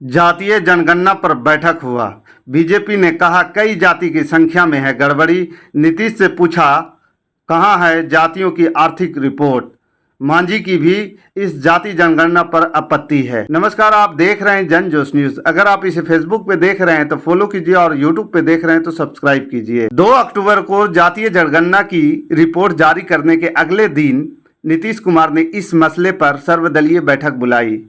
जातीय जनगणना पर बैठक हुआ। बीजेपी ने कहा कई जाति की संख्या में है गड़बड़ी। नीतीश से पूछा कहाँ है जातियों की आर्थिक रिपोर्ट। मांझी की भी इस जाति जनगणना पर आपत्ति है। नमस्कार, आप देख रहे हैं जन जोश न्यूज। अगर आप इसे फेसबुक पे देख रहे हैं तो फॉलो कीजिए और यूट्यूब पे देख रहे हैं तो सब्सक्राइब कीजिए। 2 अक्टूबर को जातीय जनगणना की रिपोर्ट जारी करने के अगले दिन नीतीश कुमार ने इस मसले पर सर्वदलीय बैठक बुलाई।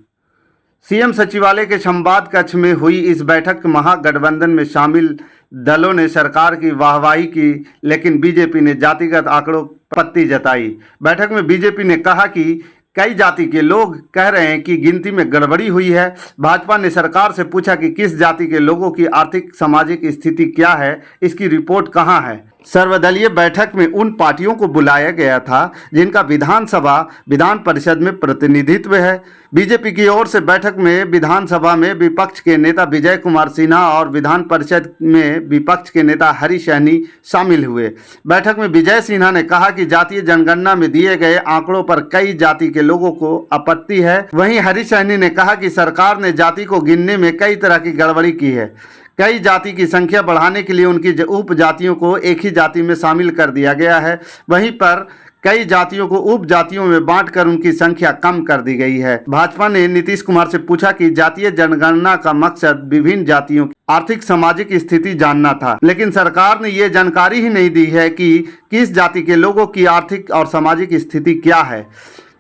सीएम सचिवालय के संवाद कक्ष में हुई इस बैठक महागठबंधन में शामिल दलों ने सरकार की वाहवाही की, लेकिन बीजेपी ने जातिगत आंकड़ों पर आपत्ति जताई। बैठक में बीजेपी ने कहा कि कई जाति के लोग कह रहे हैं कि गिनती में गड़बड़ी हुई है। भाजपा ने सरकार से पूछा कि किस जाति के लोगों की आर्थिक सामाजिक स्थिति क्या है, इसकी रिपोर्ट कहाँ है। सर्वदलीय बैठक में उन पार्टियों को बुलाया गया था जिनका विधान परिषद में प्रतिनिधित्व है। बीजेपी की ओर से बैठक में विधानसभा में विपक्ष के नेता विजय कुमार सिन्हा और विधान परिषद में विपक्ष के नेता हरी सहनी शामिल हुए। बैठक में विजय सिन्हा ने कहा कि जातीय जनगणना में दिए गए आंकड़ों पर कई जाति के लोगों को आपत्ति है। वहीं हरी सहनी ने कहा कि सरकार ने जाति को गिनने में कई तरह की गड़बड़ी की है। कई जाति की संख्या बढ़ाने के लिए उनकी उपजातियों को एक ही जाति में शामिल कर दिया गया है। वहीं पर कई जातियों को उपजातियों में बांटकर उनकी संख्या कम कर दी गई है। भाजपा ने नीतीश कुमार से पूछा कि जातीय जनगणना का मकसद विभिन्न जातियों की आर्थिक सामाजिक स्थिति जानना था, लेकिन सरकार ने ये जानकारी ही नहीं दी है कि किस जाति के लोगों की आर्थिक और सामाजिक स्थिति क्या है।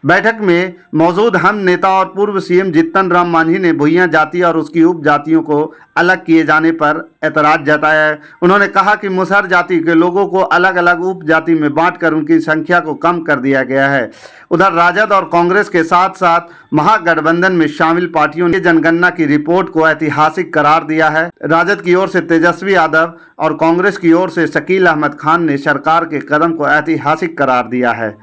बैठक में मौजूद हम नेता और पूर्व सीएम जीतन राम मांझी ने भुइयां जाति और उसकी उपजातियों को अलग किए जाने पर ऐतराज जताया है। उन्होंने कहा कि मुसहर जाति के लोगों को अलग अलग उपजाति में बांटकर उनकी संख्या को कम कर दिया गया है। उधर राजद और कांग्रेस के साथ साथ महागठबंधन में शामिल पार्टियों ने जनगणना की रिपोर्ट को ऐतिहासिक करार दिया है। राजद की ओर से तेजस्वी यादव और कांग्रेस की ओर से शकील अहमद खान ने सरकार के कदम को ऐतिहासिक करार दिया है।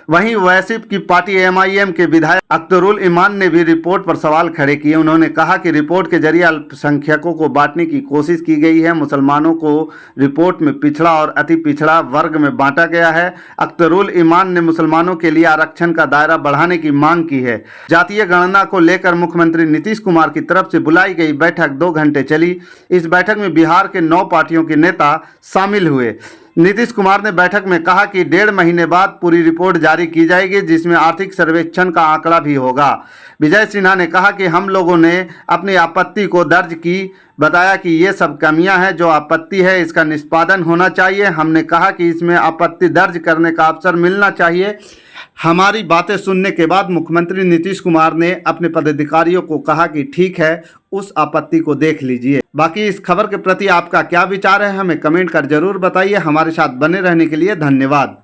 वहीं वैसिप की पार्टी एमआईएम के विधायक अख्तरुल ईमान ने भी रिपोर्ट पर सवाल खड़े किए। उन्होंने कहा कि रिपोर्ट के जरिए अल्पसंख्यकों को बांटने की कोशिश की गई है। मुसलमानों को रिपोर्ट में पिछड़ा और अति पिछड़ा वर्ग में बांटा गया है। अख्तरुल ईमान ने मुसलमानों के लिए आरक्षण का दायरा बढ़ाने की मांग की है। जातीय गणना को लेकर मुख्यमंत्री नीतीश कुमार की तरफ से बुलाई गई बैठक 2 घंटे चली। इस बैठक में बिहार के 9 पार्टियों के नेता शामिल हुए। नीतीश कुमार ने बैठक में कहा कि 1.5 महीने बाद पूरी रिपोर्ट जारी की जाएगी, जिसमें आर्थिक सर्वेक्षण का आंकड़ा भी होगा। विजय सिन्हा ने कहा कि हम लोगों ने अपनी आपत्ति को दर्ज की, बताया कि ये सब कमियां हैं जो आपत्ति है, इसका निष्पादन होना चाहिए। हमने कहा कि इसमें आपत्ति दर्ज करने का अवसर मिलना चाहिए। हमारी बातें सुनने के बाद मुख्यमंत्री नीतीश कुमार ने अपने पदाधिकारियों को कहा कि ठीक है, उस आपत्ति को देख लीजिए। बाकी इस खबर के प्रति आपका क्या विचार है, हमें कमेंट कर जरूर बताइए। हमारे साथ बने रहने के लिए धन्यवाद।